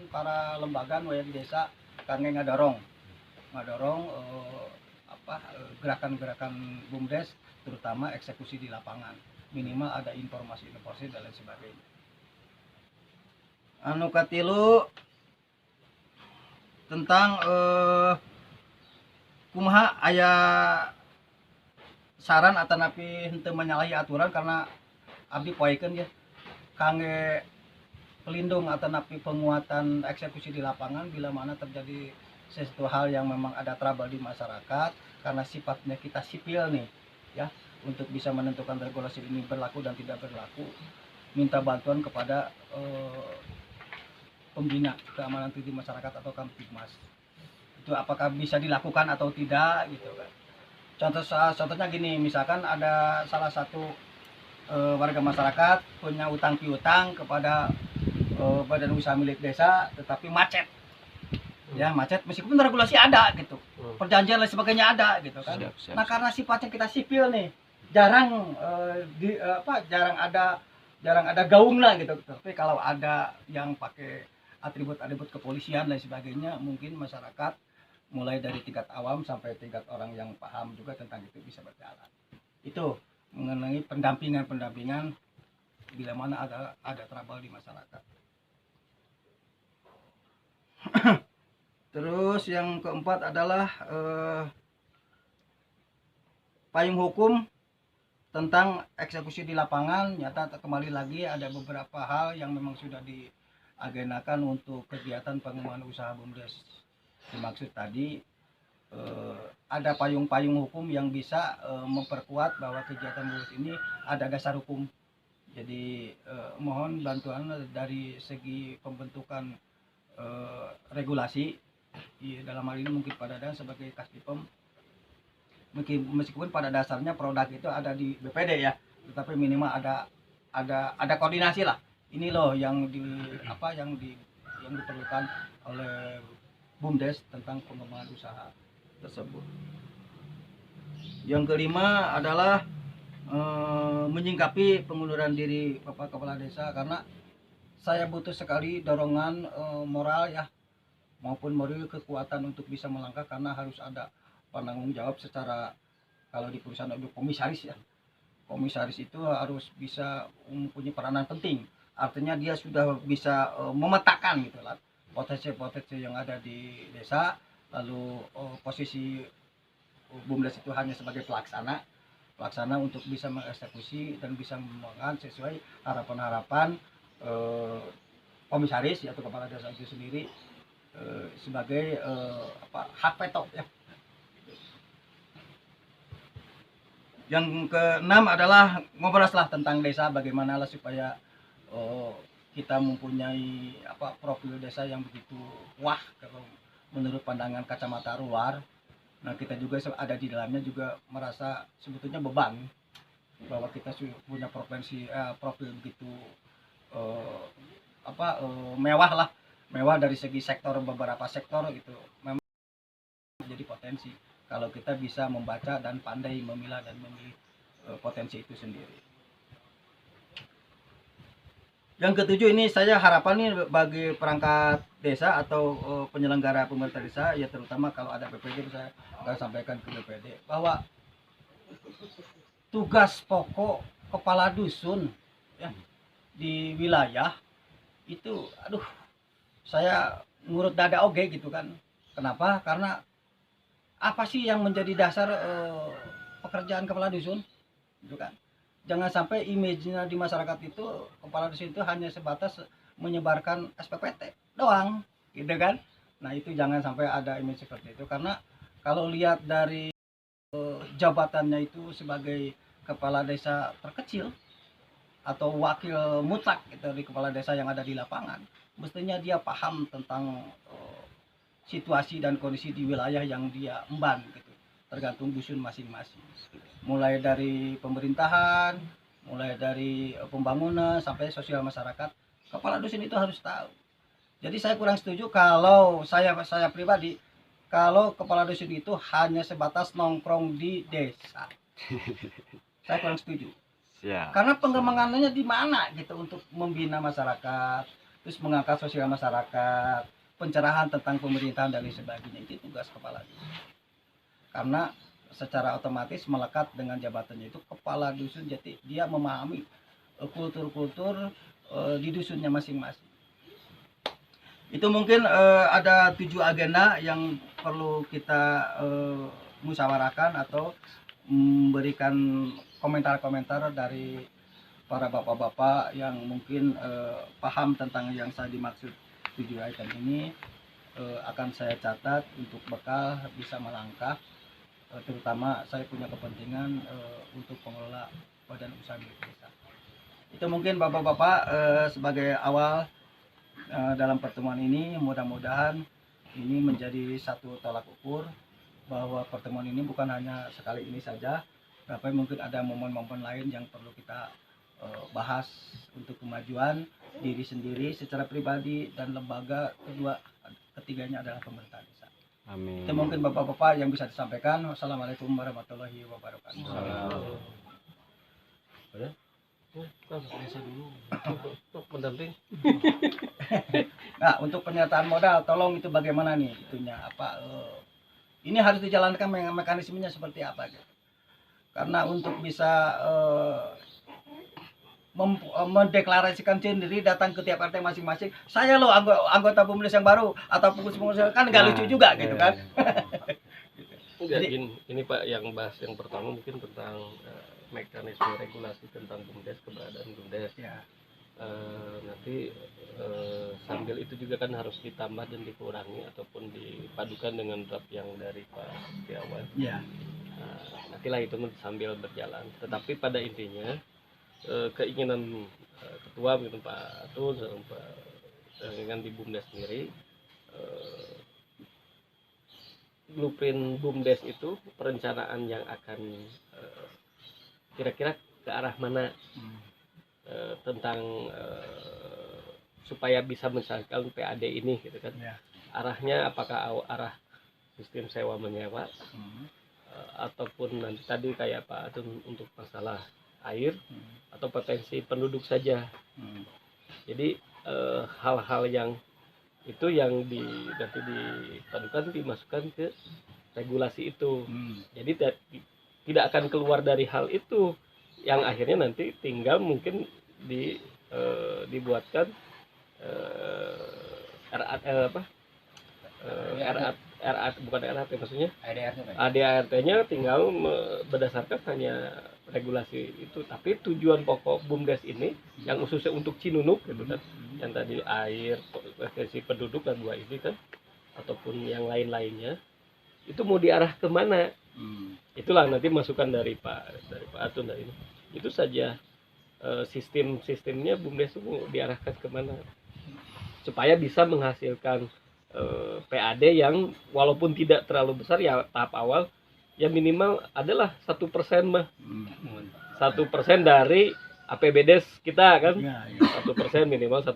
para lembaga nu di desa kangge ngadorong gerakan-gerakan BUMDes, terutama eksekusi di lapangan. Minimal ada informasi-informasi dan lain sebagainya. Anu katilu tentang kumaha aya saran atanapi henteu menyalahi aturan karena abdi poekeun ya kangge pelindung atanapi penguatan eksekusi di lapangan bila mana terjadi sesuatu hal yang memang ada trouble di masyarakat karena sifatnya kita sipil nih ya, untuk bisa menentukan regulasi ini berlaku dan tidak berlaku, minta bantuan kepada pembina keamanan di masyarakat atau Kamtibmas. Itu apakah bisa dilakukan atau tidak gitu kan. Contohnya gini, misalkan ada salah satu warga masyarakat punya utang piutang kepada badan usaha milik desa tetapi macet. Ya, macet meskipun regulasi ada gitu. Perjanjian dan sebagainya ada gitu kan. Siap. Nah, karena sifatnya kita sipil nih, jarang ada gaungnya gitu. Tapi kalau ada yang pakai atribut kepolisian dan sebagainya, mungkin masyarakat mulai dari tingkat awam sampai tingkat orang yang paham juga tentang itu bisa berjalan. Itu mengenai pendampingan bila mana ada trouble di masyarakat. Terus yang keempat adalah payung hukum tentang eksekusi di lapangan. Nyata kembali lagi ada beberapa hal yang memang sudah diagendakan untuk kegiatan pengembangan usaha BUMDes. Dimaksud tadi ada payung-payung hukum yang bisa memperkuat bahwa kegiatan BUMDes ini ada dasar hukum. Jadi mohon bantuan dari segi pembentukan regulasi. Dalam hal ini mungkin Pak Dadan sebagai Kasdipem, meskipun pada dasarnya produk itu ada di BPD ya, tetapi minimal ada koordinasi lah. Ini loh yang diperlukan oleh BUMDes tentang pengembangan usaha tersebut. Yang kelima adalah menyingkapi pengunduran diri Bapak Kepala Desa karena saya butuh sekali dorongan moral ya maupun moral kekuatan untuk bisa melangkah karena harus ada penanggung jawab secara, kalau di perusahaan ada komisaris ya. Komisaris itu harus bisa mempunyai peranan penting. Artinya dia sudah bisa memetakan gitu lah potensi-potensi yang ada di desa, lalu posisi BUMDes itu hanya sebagai pelaksana untuk bisa mengeksekusi dan bisa mengembangkan sesuai harapan-harapan komisaris atau kepala desa itu sendiri sebagai hak veto ya. Yang keenam adalah ngobrollah tentang desa, bagaimana lah supaya kita mempunyai profil desa yang begitu wah kalau menurut pandangan kacamata luar. Nah, kita juga ada di dalamnya juga merasa sebetulnya beban bahwa kita punya profil begitu mewah dari segi beberapa sektor gitu. Memang menjadi potensi kalau kita bisa membaca dan pandai memilah dan memilih potensi itu sendiri. Yang ketujuh ini saya harapan nih bagi perangkat desa atau penyelenggara pemerintah desa ya, terutama kalau ada BPD, saya akan sampaikan ke BPD bahwa tugas pokok kepala dusun ya di wilayah itu saya ngurut dada oge gitu kan. Kenapa? Karena apa sih yang menjadi dasar pekerjaan kepala dusun gitu kan. Jangan sampai image-nya di masyarakat itu kepala dusun itu hanya sebatas menyebarkan SPPT doang gitu kan. Nah, itu jangan sampai ada image seperti itu, karena kalau lihat dari jabatannya itu sebagai kepala desa terkecil atau wakil mutlak gitu di kepala desa yang ada di lapangan, mestinya dia paham tentang situasi dan kondisi di wilayah yang dia emban gitu, tergantung dusun masing-masing, mulai dari pemerintahan, mulai dari pembangunan sampai sosial masyarakat. Kepala dusun itu harus tahu. Jadi saya kurang setuju kalau saya pribadi, kalau kepala dusun itu hanya sebatas nongkrong di desa. Saya kurang setuju. Karena pengembangannya di mana gitu untuk membina masyarakat, terus mengangkat sosial masyarakat, pencerahan tentang pemerintahan dan lain sebagainya, itu tugas kepala dusun. Karena secara otomatis melekat dengan jabatannya itu kepala dusun, jadi dia memahami kultur-kultur di dusunnya masing-masing. Itu mungkin ada 7 agenda yang perlu kita musyawarahkan atau memberikan komentar-komentar dari para bapak-bapak yang mungkin paham tentang yang saya dimaksud 7 item ini. Akan saya catat untuk bekal bisa melangkah, terutama saya punya kepentingan untuk pengelola badan usaha milik desa. Itu mungkin bapak-bapak sebagai awal dalam pertemuan ini. Mudah-mudahan ini menjadi satu tolak ukur bahwa pertemuan ini bukan hanya sekali ini saja, tapi mungkin ada momen-momen lain yang perlu kita bahas untuk kemajuan diri sendiri secara pribadi dan lembaga, ketiganya adalah pemerintah desa. Amin. Itu mungkin bapak-bapak yang bisa disampaikan. Wassalamualaikum warahmatullahi wabarakatuh. Pendamping. Nah, untuk penyertaan modal, tolong itu bagaimana nih itunya apa? Ini harus dijalankan mekanismenya seperti apa gitu. Karena untuk bisa mendeklarasikan sendiri, datang ke tiap RT masing-masing, saya loh anggota BUMDes yang baru atau pengurus kan nggak lucu juga gitu kan. Enggak, ini Pak yang bahas yang pertama mungkin tentang mekanisme regulasi tentang BUMDes, keberadaan BUMDes. Ya. Nanti sambil itu juga kan harus ditambah dan dikurangi ataupun dipadukan dengan draft yang dari Pak Setiawan. Ya. Nantilah itu sambil berjalan. Tetapi pada intinya keinginan ketua gitu Pak Atun sama Pak dengan di BUMDes sendiri, blueprint BUMDes itu perencanaan yang akan kira-kira ke arah mana tentang supaya bisa menyelesaikan PAD ini gitu kan. Ya. Arahnya apakah arah sistem sewa menyewa ataupun nanti tadi kayak Pak Atun untuk masalah air atau potensi penduduk saja. Jadi hal-hal yang itu yang nanti dipadukan dimasukkan ke regulasi itu. Jadi tidak akan keluar dari hal itu yang akhirnya nanti tinggal mungkin dibuatkan bukan RAT maksudnya ADART-nya tinggal berdasarkan hanya regulasi itu, tapi tujuan pokok BUMDes ini yang khususnya untuk Cinunuk gitu kan, yang tadi air, potensi penduduk dan dua ini kan, ataupun yang lain-lainnya itu mau diarah kemana, itulah nanti masukan dari Pak Atun dari ini. Itu saja sistemnya BUMDes itu mau diarahkan kemana supaya bisa menghasilkan PAD yang walaupun tidak terlalu besar ya tahap awal ya minimal adalah 1% mah 1% dari APBD kita kan, 1% minimal 1%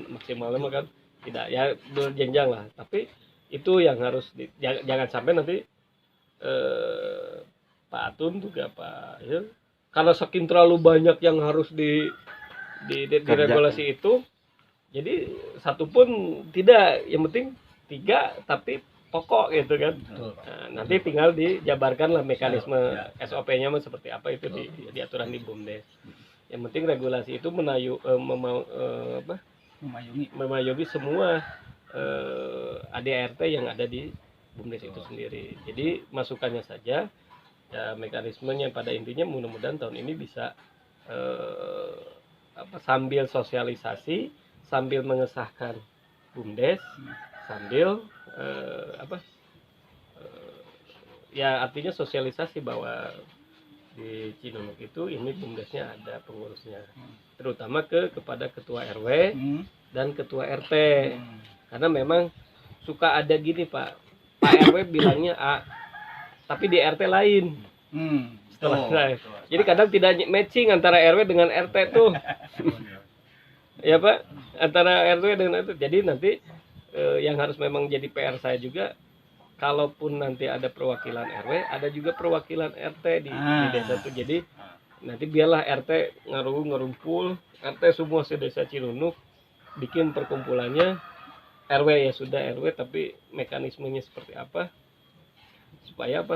maksimalnya mah kan tidak ya berjenjang lah, tapi itu yang harus jangan sampai nanti Pak Atun juga Pak ya, karena saking terlalu banyak yang harus diregulasi itu, jadi satu pun tidak, yang penting 3 tapi pokok gitu kan. Nah, nanti tinggal dijabarkan lah mekanisme SOP-nya seperti apa itu di aturan di BUMDes. Yang penting regulasi itu memayungi semua ADART yang ada di BUMDes itu sendiri. Jadi masukannya saja ya, mekanismenya pada intinya mudah-mudahan tahun ini bisa sambil sosialisasi, sambil mengesahkan BUMDes, sambil ya artinya sosialisasi bahwa di Cinunuk itu ini BUMDesnya ada pengurusnya, terutama kepada ketua RW dan ketua RT, karena memang suka ada gini Pak RW bilangnya A tapi di RT lain. Jadi kadang tidak matching antara RW dengan RT tuh. Ya Pak, antara RW dengan RT. Jadi nanti yang harus memang jadi PR saya juga, kalaupun nanti ada perwakilan RW, ada juga perwakilan RT di desa itu. Jadi nanti biarlah RT ngarumpul, RT semua se desa Cinunuk, bikin perkumpulannya RW, ya sudah RW, tapi mekanismenya seperti apa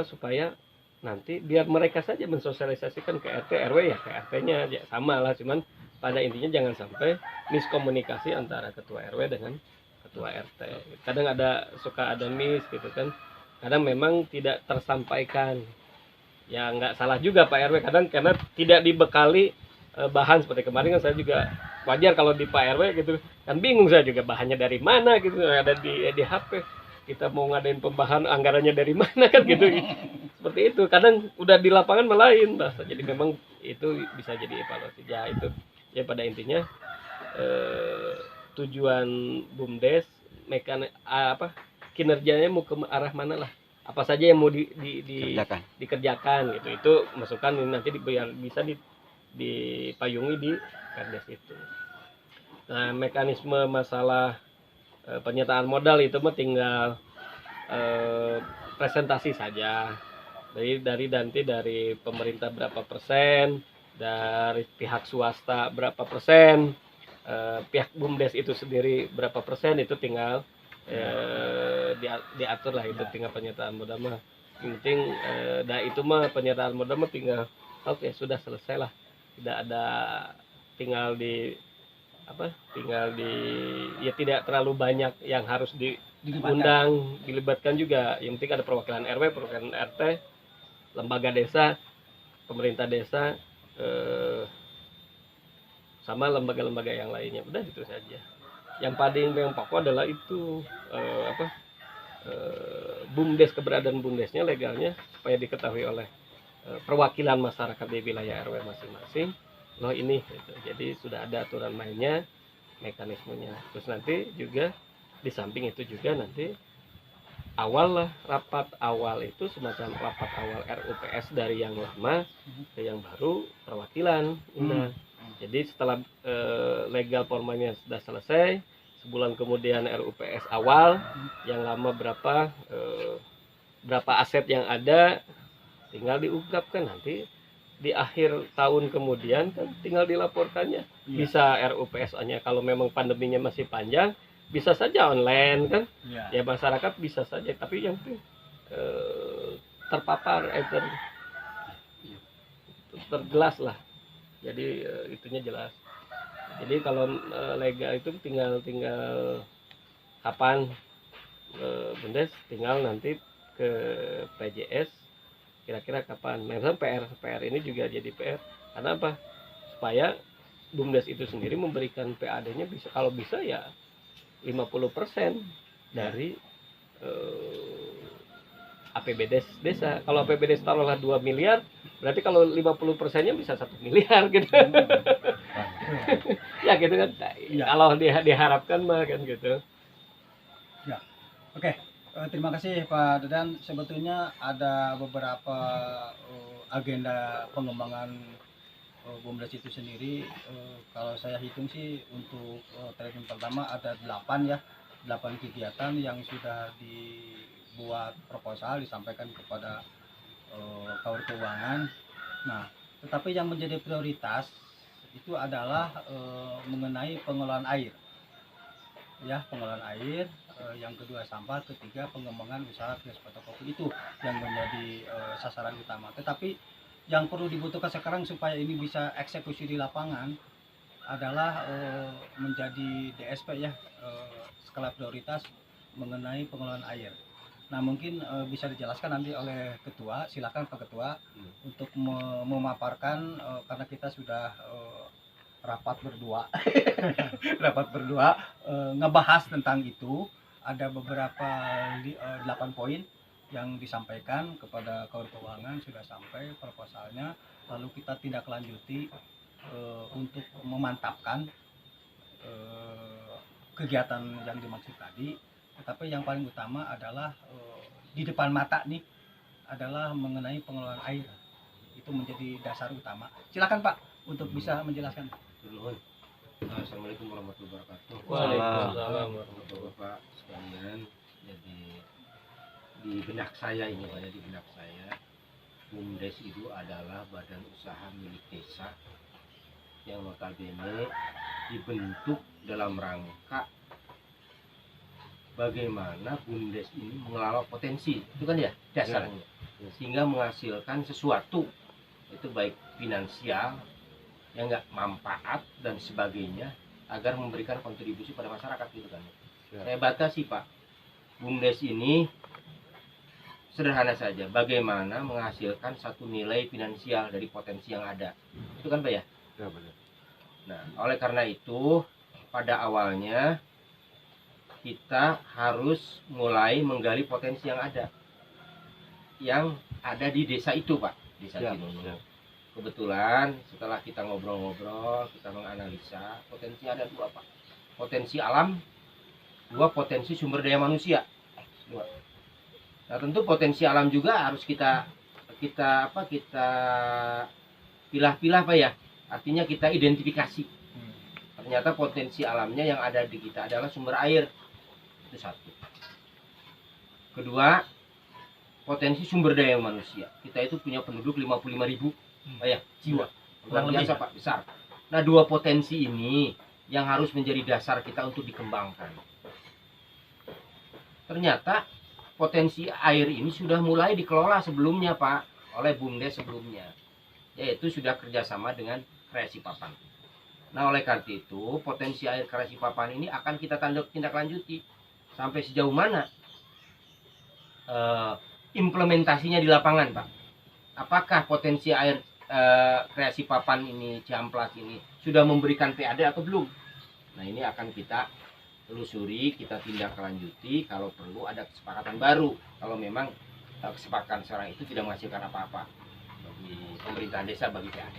supaya nanti biar mereka saja mensosialisasikan ke RT RW, ya ke RT-nya ya sama lah, cuman pada intinya jangan sampai miskomunikasi antara ketua RW dengan ketua RT. Kadang suka ada gitu kan, kadang memang tidak tersampaikan. Ya nggak salah juga Pak RW kadang karena tidak dibekali bahan. Seperti kemarin kan saya juga, wajar kalau di Pak RW gitu kan, bingung saya juga bahannya dari mana gitu, ada di HP, kita mau ngadain pembahasan anggarannya dari mana kan gitu. Seperti itu kadang udah di lapangan melain bahasa. Jadi memang itu bisa jadi evaluasi ya. Itu ya pada intinya tujuan BUMDes kinerjanya mau ke arah mana lah, apa saja yang mau dikerjakan gitu, itu masukan nanti biar bisa dipayungi di Perdes itu. Nah, mekanisme masalah penyertaan modal itu mah tinggal presentasi saja. Dari pemerintah berapa persen, dari pihak swasta berapa persen, pihak BUMDes itu sendiri berapa persen, itu tinggal diatur lah. Itu tinggal penyertaan modal mah. Yang penting itu mah penyertaan modal mah tinggal oke, sudah selesai lah. Tidak ada tinggal ya tidak terlalu banyak yang harus diundang, dilibatkan juga. Yang penting ada perwakilan RW, perwakilan RT, lembaga desa, pemerintah desa, sama lembaga-lembaga yang lainnya. Udah gitu saja. Yang pokok adalah itu BUMDes, keberadaan BUMDesnya, legalnya, supaya diketahui oleh perwakilan masyarakat di wilayah RW masing-masing. Loh ini gitu. Jadi sudah ada aturan mainnya, mekanismenya. Terus nanti juga di samping itu juga nanti rapat awal itu semacam rapat awal RUPS dari yang lama ke yang baru, perwakilan. Jadi setelah legal formalnya sudah selesai, sebulan kemudian RUPS awal, yang lama berapa aset yang ada tinggal diungkapkan. Nanti di akhir tahun kemudian kan tinggal dilaporkannya. Bisa RUPS-nya kalau memang pandeminya masih panjang, bisa saja online kan. Ya masyarakat bisa saja, tapi yang penting terpapar, terjelas lah. Jadi itunya jelas. Jadi kalau legal itu tinggal kapan BUMDes, tinggal nanti ke PJS kira-kira kapan. Memang PR ini juga jadi PR. Karena apa? Supaya BUMDes itu sendiri memberikan PAD-nya bisa, kalau bisa ya 50% dari APBD desa. Kalau APBD taruhlah 2 miliar, berarti kalau 50%-nya bisa 1 miliar gitu. Ya gitu kan. Kalau diharapkan mah kan gitu. Ya. Oke. Terima kasih Pak Dedan. Sebetulnya ada beberapa agenda pengembangan BUMDes itu sendiri. Kalau saya hitung sih untuk training pertama ada 8 kegiatan yang sudah dibuat proposal, disampaikan kepada Kaur Keuangan. Nah, tetapi yang menjadi prioritas itu adalah mengenai pengelolaan air. Ya, pengelolaan air. Yang kedua sampah, ketiga pengembangan usaha kios fotokopi, itu yang menjadi sasaran utama. Tetapi yang perlu dibutuhkan sekarang supaya ini bisa eksekusi di lapangan adalah menjadi DSP skala prioritas mengenai pengelolaan air. Nah, mungkin bisa dijelaskan nanti oleh ketua. Silakan Pak Ketua untuk memaparkan, karena kita sudah rapat berdua ngebahas tentang itu. Ada beberapa 8 poin yang disampaikan kepada Kaur Keuangan, sudah sampai proposalnya, lalu kita tindak lanjuti untuk memantapkan kegiatan yang dimaksud tadi. Tetapi yang paling utama adalah di depan mata nih adalah mengenai pengelolaan air. Itu menjadi dasar utama. Silakan Pak untuk bisa menjelaskan. Assalamualaikum warahmatullahi wabarakatuh. Waalaikumsalam warahmatullahi wabarakatuh sekalian. Jadi di benak saya ini Pak, di benak saya BUMDes itu adalah badan usaha milik desa yang notabene dibentuk dalam rangka bagaimana BUMDes ini mengelola potensi, itu kan ya dasarnya, sehingga menghasilkan sesuatu, itu baik finansial, yang nggak manfaat dan sebagainya, agar memberikan kontribusi pada masyarakat gitu kan. Saya batasi Pak, BUMDes ini sederhana saja, bagaimana menghasilkan satu nilai finansial dari potensi yang ada, itu kan Pak ya? Ya, benar. Nah, oleh karena itu pada awalnya kita harus mulai menggali potensi yang ada di desa itu Pak, desa Cinunuk. Kebetulan setelah kita ngobrol-ngobrol, kita menganalisa potensi ada dua Pak, potensi alam, dua potensi sumber daya manusia, dua. Nah tentu potensi alam juga harus kita pilah-pilah Pak ya, artinya kita identifikasi. Ternyata potensi alamnya yang ada di kita adalah sumber air, itu satu. Kedua, potensi sumber daya manusia, kita itu punya penduduk 55.000 Pak ya, jiwa, luar biasa Pak, besar. Nah dua potensi ini yang harus menjadi dasar kita untuk dikembangkan. Ternyata potensi air ini sudah mulai dikelola sebelumnya Pak, oleh BUMDes sebelumnya, yaitu sudah kerjasama dengan Kreasi Papan. Nah oleh karena itu potensi air Kreasi Papan ini akan kita tindak lanjuti sampai sejauh mana implementasinya di lapangan Pak. Apakah potensi air Kreasi Papan ini, Ciamplas ini sudah memberikan PAD atau belum? Nah ini akan kita telusuri, kita tindak lanjuti. Kalau perlu ada kesepakatan baru, kalau memang kesepakatan sekarang itu tidak menghasilkan apa-apa bagi pemerintahan desa, bagi PAD.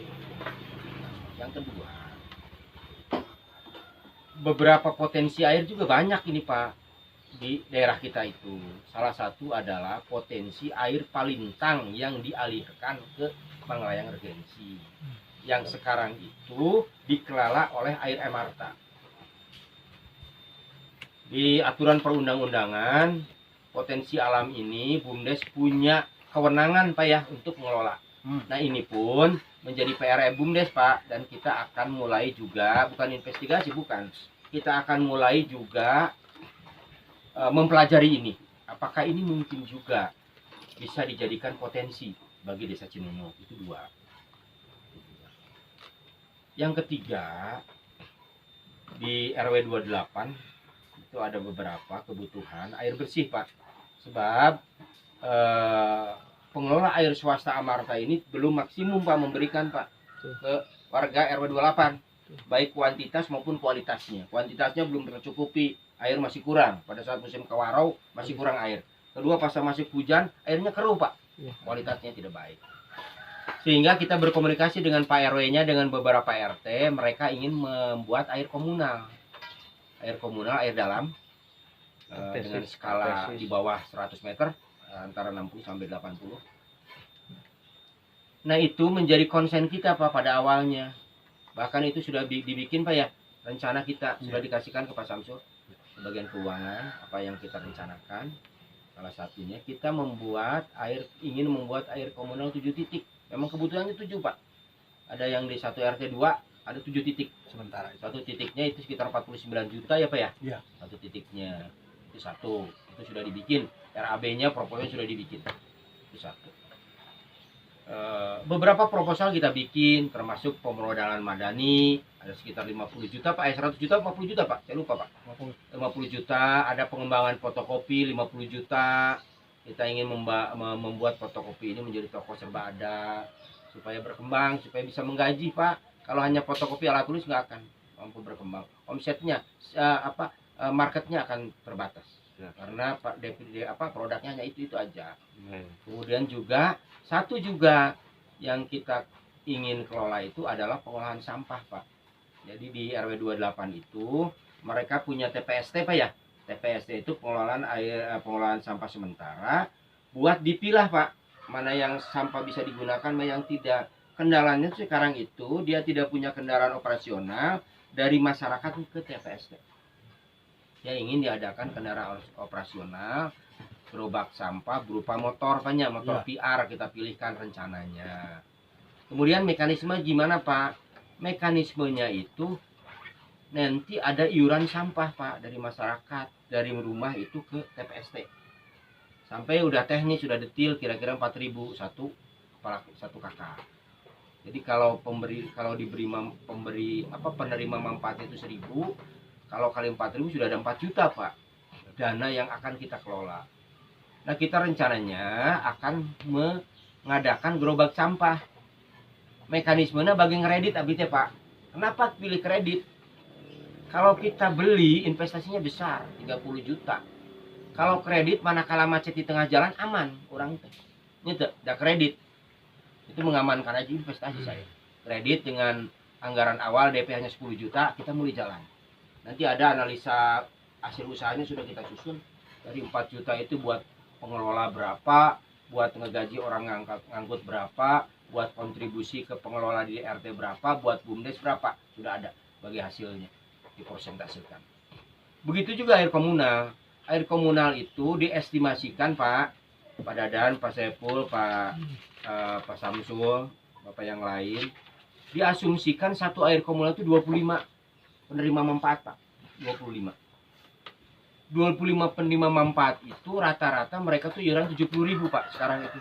Yang kedua, beberapa potensi air juga banyak ini Pak di daerah kita itu. Salah satu adalah potensi air Palintang yang dialirkan ke Pangalayang Regensi, yang sekarang itu dikelola oleh Air Emarta. Di aturan perundang-undangan potensi alam ini BUMDes punya kewenangan Pak ya untuk mengelola. Nah ini pun menjadi PR BUMDes Pak, dan kita akan mulai juga, bukan investigasi, bukan, kita akan mulai juga mempelajari ini, apakah ini mungkin juga bisa dijadikan potensi bagi desa Cinunuk. Itu dua. Yang ketiga, di RW 28 itu ada beberapa kebutuhan air bersih Pak, sebab pengelola air swasta Amarta ini belum maksimum Pak memberikan Pak ke warga RW 28, baik kuantitas maupun kualitasnya. Kuantitasnya belum tercukupi, air masih kurang, pada saat musim kemarau masih kurang air. Kedua, pas masih hujan airnya keruh Pak, kualitasnya tidak baik. Sehingga kita berkomunikasi dengan Pak RW-nya, dengan beberapa RT, mereka ingin membuat air komunal, air dalam, dengan skala di bawah 100 meter, antara 60 sampai 80. Nah itu menjadi konsen kita Pak pada awalnya. Bahkan itu sudah dibikin Pak ya, rencana kita sudah dikasihkan ke Pak Samsul, bagian keuangan, apa yang kita rencanakan. Salah satunya kita ingin membuat air komunal 7 titik. Memang kebutuhannya 7 Pak. Ada yang di 1 RT 2 ada 7 titik. Sementara satu titiknya itu sekitar 49 juta ya Pak ya? Iya. Satu titiknya itu satu, itu sudah dibikin. RAB-nya proposalnya sudah dibikin. Itu satu. Beberapa proposal kita bikin, termasuk pemodalan madani, ada sekitar 50 juta Pak, 100 juta 50 juta Pak, saya lupa Pak, 50 juta. Ada pengembangan fotokopi 50 juta. Kita ingin membuat fotokopi ini menjadi toko serba ada, supaya berkembang, supaya bisa menggaji Pak. Kalau hanya fotokopi alat tulis nggak akan mampu berkembang, omsetnya marketnya akan terbatas ya. Karena produknya hanya itu aja. Kemudian juga satu juga yang kita ingin kelola itu adalah pengolahan sampah Pak. Jadi di RW 28 itu mereka punya TPST Pak ya. TPST itu pengolahan sampah sementara, buat dipilah Pak, mana yang sampah bisa digunakan, mana yang tidak. Kendalanya sekarang itu dia tidak punya kendaraan operasional dari masyarakat ke TPST. Dia ingin diadakan kendaraan operasional gerobak sampah berupa motor banyak, motor PR kita pilihkan rencananya. Kemudian mekanisme gimana Pak? Mekanismenya itu nanti ada iuran sampah Pak dari masyarakat, dari rumah itu ke TPST. Sampai udah teknis, sudah detail, kira-kira 4.000 satu kakak. Jadi kalau penerima manfaat itu 1.000, kalau kali 4.000 sudah ada 4 juta Pak, dana yang akan kita kelola. Nah, kita rencananya akan mengadakan gerobak sampah. Mekanismenya bagi kredit abisnya Pak. Kenapa pilih kredit? Kalau kita beli investasinya besar, 30 juta. Kalau kredit manakala macet di tengah jalan aman, orang itu. Ini ada kredit. Itu mengamankan aja investasi saya. Kredit dengan anggaran awal DP hanya 10 juta, kita mulai jalan. Nanti ada analisa hasil usahanya sudah kita susun. Dari 4 juta itu buat pengelola berapa, buat ngegaji orang ngangkut berapa, buat kontribusi ke pengelola di RT berapa, buat BUMDes berapa, sudah ada bagi hasilnya dipresentasikan. Begitu juga air komunal. Air komunal itu diestimasikan Pak Dadan, Pak Saiful, Pak Samsul, Bapak yang lain, diasumsikan satu air komunal itu 25 penerima manfaat Pak. 25 penerima manfaat itu rata-rata mereka tuh iuran 70.000 Pak sekarang itu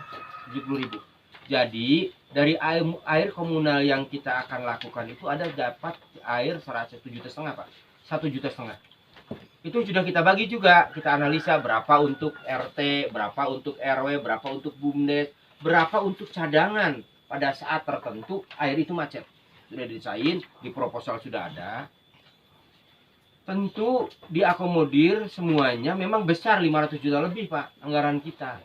70.000. Jadi dari air komunal yang kita akan lakukan itu ada dapat air 1,5 juta Pak, 1,5 juta. Itu sudah kita bagi juga, kita analisa berapa untuk RT, berapa untuk RW, berapa untuk BUMDes, berapa untuk cadangan pada saat tertentu air itu macet. Sudah didesain, di proposal sudah ada. Tentu diakomodir semuanya, memang besar 500 juta lebih Pak anggaran kita.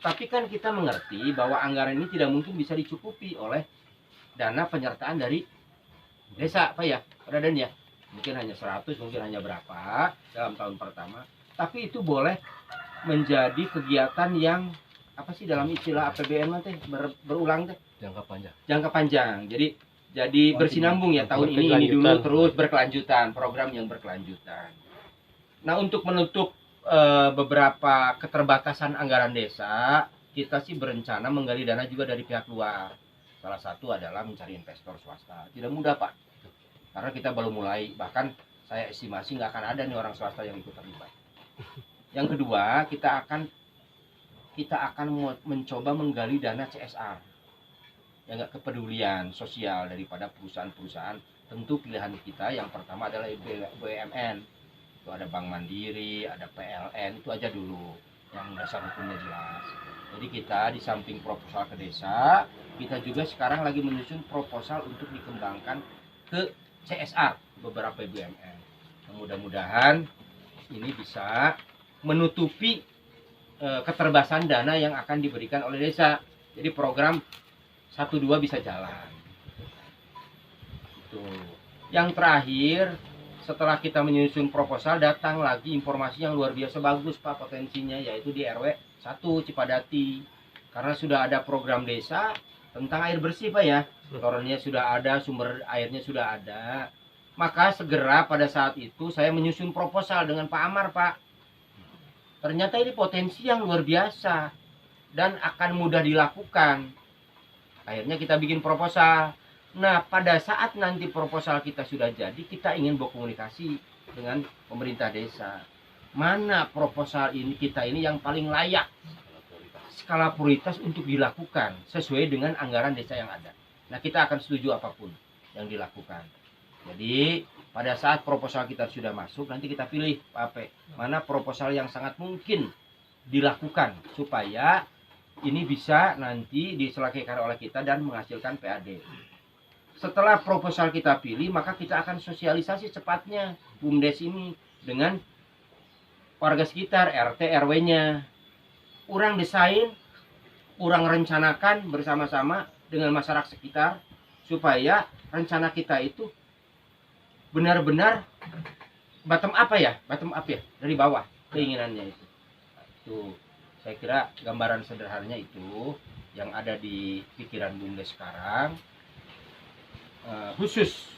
Tapi kan kita mengerti bahwa anggaran ini tidak mungkin bisa dicukupi oleh dana penyertaan dari desa Pak ya, Pak Dadan ya. Mungkin hanya 100, mungkin hanya berapa dalam tahun pertama. Tapi itu boleh menjadi kegiatan yang apa sih dalam istilah APBN teh berulang teh, jangka panjang. Jadi bersinambung ya, tahun ini dulu terus berkelanjutan, program yang berkelanjutan. Nah, untuk menutup beberapa keterbatasan anggaran desa, kita sih berencana menggali dana juga dari pihak luar. Salah satu adalah mencari investor swasta. Tidak mudah Pak, karena kita baru mulai, bahkan saya estimasi nggak akan ada nih orang swasta yang ikut terlibat. Yang kedua, kita akan mencoba menggali dana CSR, yang nggak kepedulian sosial daripada perusahaan-perusahaan. Tentu pilihan kita yang pertama adalah BUMN. Itu ada Bank Mandiri, ada PLN, itu aja dulu yang dasar hukumnya jelas. Jadi kita di samping proposal ke desa, kita juga sekarang lagi menyusun proposal untuk dikembangkan ke CSR beberapa BUMN. Mudah-mudahan ini bisa menutupi keterbatasan dana yang akan diberikan oleh desa. Jadi program 1-2 bisa jalan. Itu. Yang terakhir, setelah kita menyusun proposal, datang lagi informasi yang luar biasa bagus Pak potensinya, yaitu di RW 1 Cipadati. Karena sudah ada program desa tentang air bersih Pak ya. Torennya sudah ada, sumber airnya sudah ada. Maka segera pada saat itu saya menyusun proposal dengan Pak Amar Pak. Ternyata ini potensi yang luar biasa dan akan mudah dilakukan. Akhirnya kita bikin proposal. Nah, pada saat nanti proposal kita sudah jadi, kita ingin berkomunikasi dengan pemerintah desa. Mana proposal kita ini yang paling layak, skala prioritas untuk dilakukan sesuai dengan anggaran desa yang ada. Nah, kita akan setuju apapun yang dilakukan. Jadi pada saat proposal kita sudah masuk, nanti kita pilih Pak Ape, mana proposal yang sangat mungkin dilakukan supaya ini bisa nanti diselesaikan oleh kita dan menghasilkan PAD. Setelah proposal kita pilih, maka kita akan sosialisasi cepatnya BUMDes ini dengan warga sekitar, RT, RW-nya. Orang desain, orang rencanakan bersama-sama dengan masyarakat sekitar supaya rencana kita itu benar-benar bottom up ya dari bawah keinginannya itu. Tuh, saya kira gambaran sederhananya itu yang ada di pikiran BUMDes sekarang. Khusus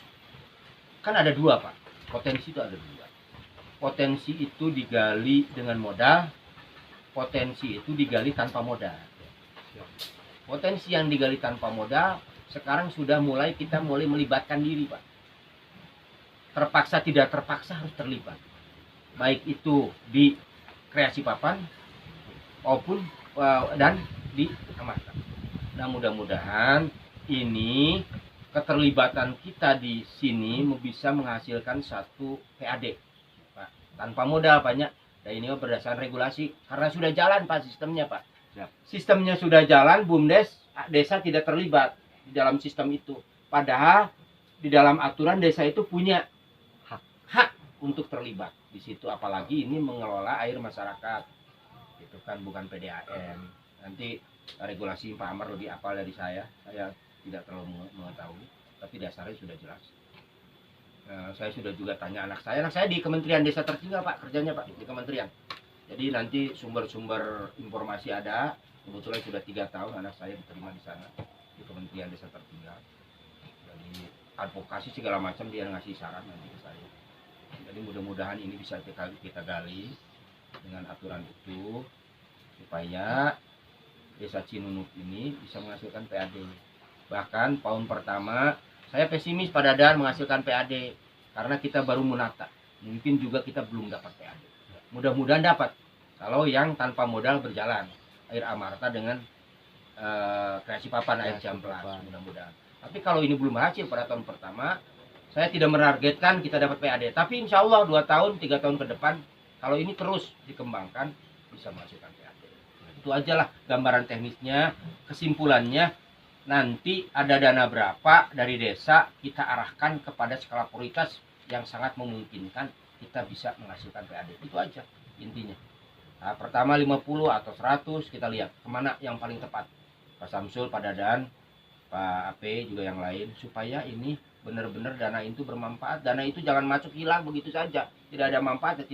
kan ada 2 Pak, potensi itu ada 2. Potensi itu digali dengan modal, potensi itu digali tanpa modal. Potensi yang digali tanpa modal sekarang sudah kita mulai melibatkan diri Pak. terpaksa tidak terpaksa harus terlibat, baik itu di kreasi papan maupun dan di amarta. Nah, mudah-mudahan ini keterlibatan kita di sini bisa menghasilkan satu PAD, Pak. Tanpa modal banyak. Dan ini berdasarkan regulasi karena sudah jalan, Pak, sistemnya, Pak. Sistemnya sudah jalan, BUMDes desa tidak terlibat di dalam sistem itu. Padahal di dalam aturan desa itu punya hak untuk terlibat di situ, apalagi ini mengelola air masyarakat. Itu kan bukan PDAM. Nanti regulasi Pak Amar lebih apal dari saya tidak terlalu mengetahui, tapi dasarnya sudah jelas. Saya sudah juga tanya anak saya di Kementerian Desa Tertinggal, Pak, kerjanya, Pak, di kementerian. Jadi nanti sumber-sumber informasi ada. Kebetulan sudah 3 tahun anak saya diterima di sana, di Kementerian Desa Tertinggal. Jadi advokasi segala macam dia ngasih saran nanti ke saya. Jadi mudah-mudahan ini bisa kita gali dengan aturan itu supaya Desa Cinunuk ini bisa menghasilkan PAD. Bahkan tahun pertama saya pesimis pada Dadan menghasilkan PAD karena kita baru menata. Mungkin juga kita belum dapat PAD. Mudah-mudahan dapat kalau yang tanpa modal berjalan, air amarta dengan kreasi papan air jamplas, mudah-mudahan. Tapi kalau ini belum berhasil pada tahun pertama, saya tidak menargetkan kita dapat PAD. Tapi insya Allah 2 tahun, 3 tahun ke depan, kalau ini terus dikembangkan, bisa menghasilkan PAD. Itu aja lah gambaran teknisnya, kesimpulannya. Nanti ada dana berapa dari desa kita arahkan kepada skala prioritas yang sangat memungkinkan kita bisa menghasilkan PAD. Itu aja intinya. Nah, pertama 50 atau 100 kita lihat kemana yang paling tepat. Pak Samsul, Pak Dadan, Pak AP juga yang lain, supaya ini benar-benar dana itu bermanfaat. Dana itu jangan masuk hilang begitu saja. Tidak ada manfaatnya,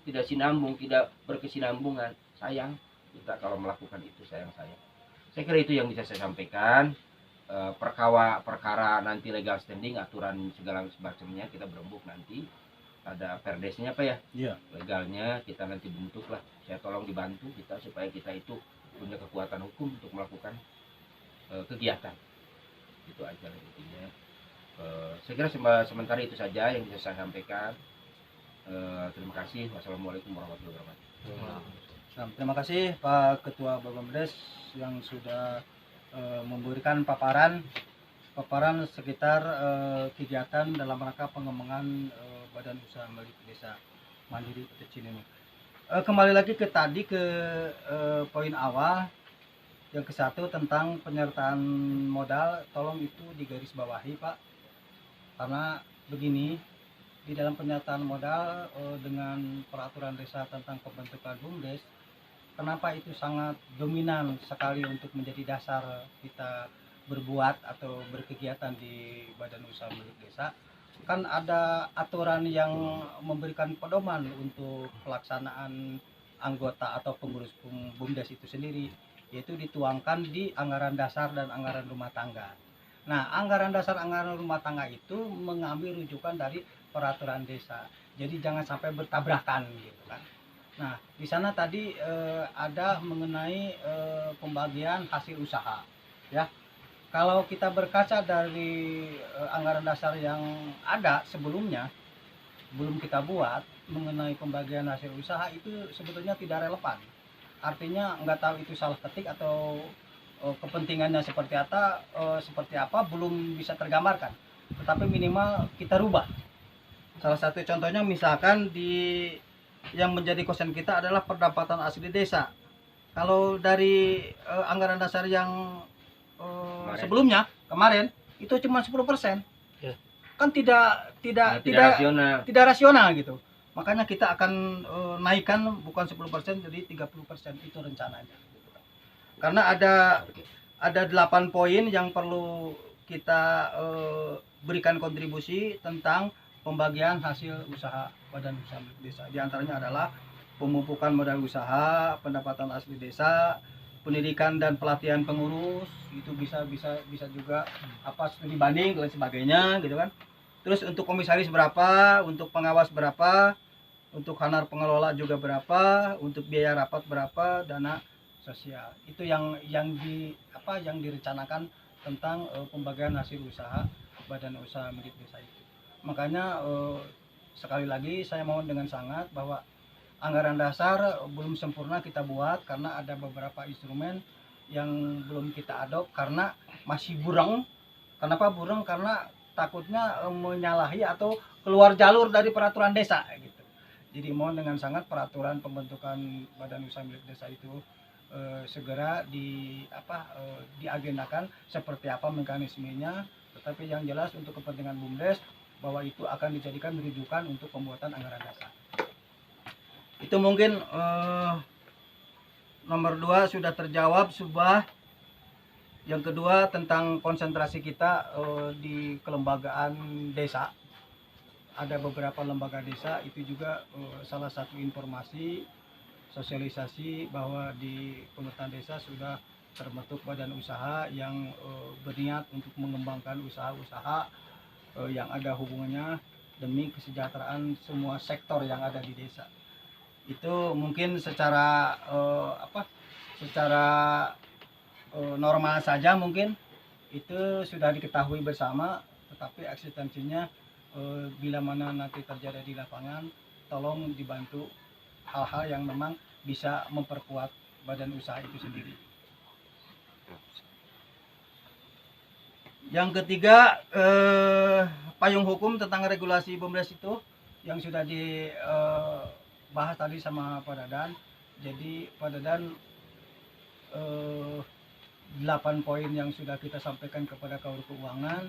tidak sinambung, tidak berkesinambungan. Sayang kita kalau melakukan itu, sayang. Saya kira itu yang bisa saya sampaikan. Perkara nanti legal standing, aturan segala semacamnya kita berembuk nanti. Ada perdesnya apa ya? Iya. Legalnya kita nanti bentuk lah. Saya tolong dibantu kita supaya kita itu punya kekuatan hukum untuk melakukan kegiatan. Itu aja intinya. Saya kira sementara itu saja yang bisa saya sampaikan. Terima kasih. Wassalamualaikum warahmatullahi wabarakatuh. Terima kasih Pak Ketua BUMDes yang sudah memberikan paparan sekitar kegiatan dalam rangka pengembangan Badan Usaha Milik Desa Mandiri Cinunuk. Kembali lagi ke poin awal yang ke-1 tentang penyertaan modal, tolong itu digarisbawahi, Pak. Karena begini, di dalam penyertaan modal dengan peraturan desa tentang pembentukan BUMDes, kenapa itu sangat dominan sekali untuk menjadi dasar kita berbuat atau berkegiatan di Badan Usaha Milik Desa? Kan ada aturan yang memberikan pedoman untuk pelaksanaan anggota atau pengurus BUMDes itu sendiri, yaitu dituangkan di anggaran dasar dan anggaran rumah tangga. Nah, anggaran dasar anggaran rumah tangga itu mengambil rujukan dari peraturan desa. Jadi jangan sampai bertabrakan gitu kan. Nah, di sana tadi ada mengenai pembagian hasil usaha, ya. Kalau kita berkaca dari anggaran dasar yang ada sebelumnya, belum kita buat mengenai pembagian hasil usaha itu sebetulnya tidak relevan. Artinya nggak tahu itu salah ketik atau kepentingannya seperti apa belum bisa tergambarkan. Tetapi minimal kita rubah. Salah satu contohnya misalkan yang menjadi konsen kita adalah pendapatan asli desa. Kalau dari anggaran dasar yang sebelumnya kemarin itu cuma 10%. Ya. Kan tidak rasional gitu. Makanya kita akan naikkan bukan 10% jadi 30% itu rencananya. Karena ada 8 poin yang perlu kita berikan kontribusi tentang pembagian hasil usaha Badan Usaha Milik Desa. Di antaranya adalah pemupukan modal usaha, pendapatan asli desa, pendidikan dan pelatihan pengurus, itu bisa juga studi banding dan sebagainya gitu kan. Terus untuk komisaris berapa, untuk pengawas berapa, untuk hanar pengelola juga berapa, untuk biaya rapat berapa, dana sosial. Itu yang direncanakan tentang pembagian hasil usaha Badan Usaha Milik Desa itu. Makanya sekali lagi saya mohon dengan sangat bahwa anggaran dasar belum sempurna kita buat karena ada beberapa instrumen yang belum kita adopt karena masih bureng. Kenapa bureng? Karena takutnya menyalahi atau keluar jalur dari peraturan desa gitu. Jadi mohon dengan sangat peraturan pembentukan badan usaha milik desa itu segera diagendakan seperti apa mekanismenya, tetapi yang jelas untuk kepentingan BUMDes bahwa itu akan dijadikan rujukan untuk pembuatan anggaran dasar. Itu mungkin nomor 2 sudah terjawab. Yang kedua tentang konsentrasi kita di kelembagaan desa. Ada beberapa lembaga desa itu juga salah satu informasi sosialisasi bahwa di pemerintahan desa sudah terbentuk badan usaha yang berniat untuk mengembangkan usaha-usaha yang ada hubungannya demi kesejahteraan semua sektor yang ada di desa. Itu mungkin secara normal saja mungkin itu sudah diketahui bersama, tetapi eksistensinya bila mana nanti terjadi di lapangan tolong dibantu hal-hal yang memang bisa memperkuat badan usaha itu sendiri. Yang ketiga, payung hukum tentang regulasi BUMDes itu yang sudah dibahas tadi sama Pak Dadan. Jadi Pak Dadan 8 poin yang sudah kita sampaikan kepada Kaur Keuangan,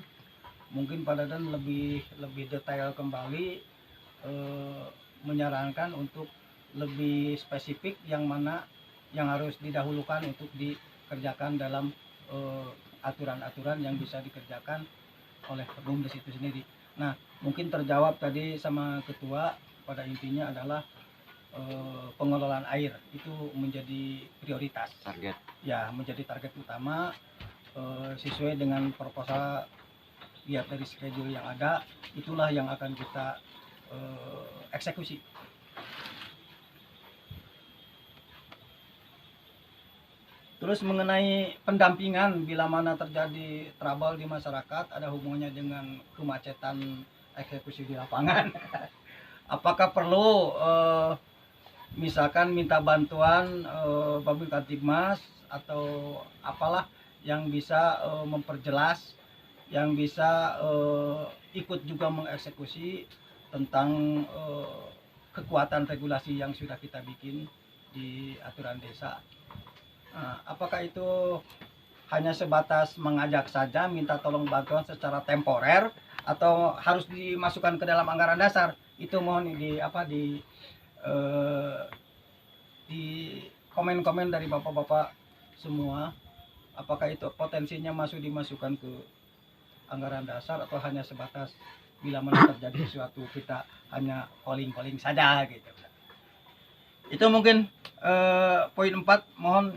mungkin Pak Dadan lebih detail kembali, menyarankan untuk lebih spesifik yang mana yang harus didahulukan untuk dikerjakan dalam aturan-aturan yang bisa dikerjakan oleh BUMDes itu sendiri. Nah, mungkin terjawab tadi sama ketua, pada intinya adalah pengelolaan air itu menjadi prioritas, target ya, menjadi target utama sesuai dengan proposal. Lihat dari schedule yang ada, itulah yang akan kita eksekusi. Terus mengenai pendampingan bila mana terjadi trouble di masyarakat ada hubungannya dengan kemacetan eksekusi di lapangan. Apakah perlu misalkan minta bantuan Babin Kamtibmas atau apalah yang bisa memperjelas, yang bisa ikut juga mengeksekusi tentang kekuatan regulasi yang sudah kita bikin di aturan desa. Nah, apakah itu hanya sebatas mengajak saja, minta tolong bantuan secara temporer, atau harus dimasukkan ke dalam anggaran dasar? Itu mohon di komen-komen dari bapak-bapak semua, apakah itu potensinya dimasukkan ke anggaran dasar atau hanya sebatas bila mana terjadi sesuatu kita hanya calling saja gitu. Itu mungkin poin 4, mohon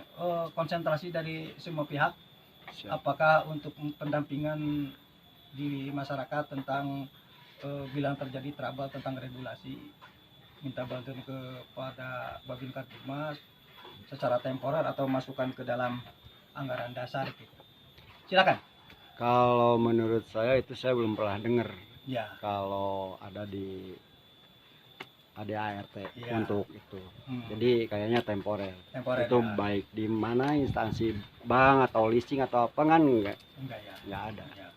konsentrasi dari semua pihak. Apakah untuk pendampingan di masyarakat tentang bila terjadi trouble tentang regulasi, minta bantuan kepada Babin Kamtibmas secara temporer atau masukkan ke dalam anggaran dasar gitu. Silakan. Kalau menurut saya itu saya belum pernah dengar Ya. kalau ada di ADART Ya. untuk itu. Jadi kayaknya temporer. Temporer Itu ya. baik di mana instansi bank atau leasing atau apa kan enggak Enggak ya. ada. Ya.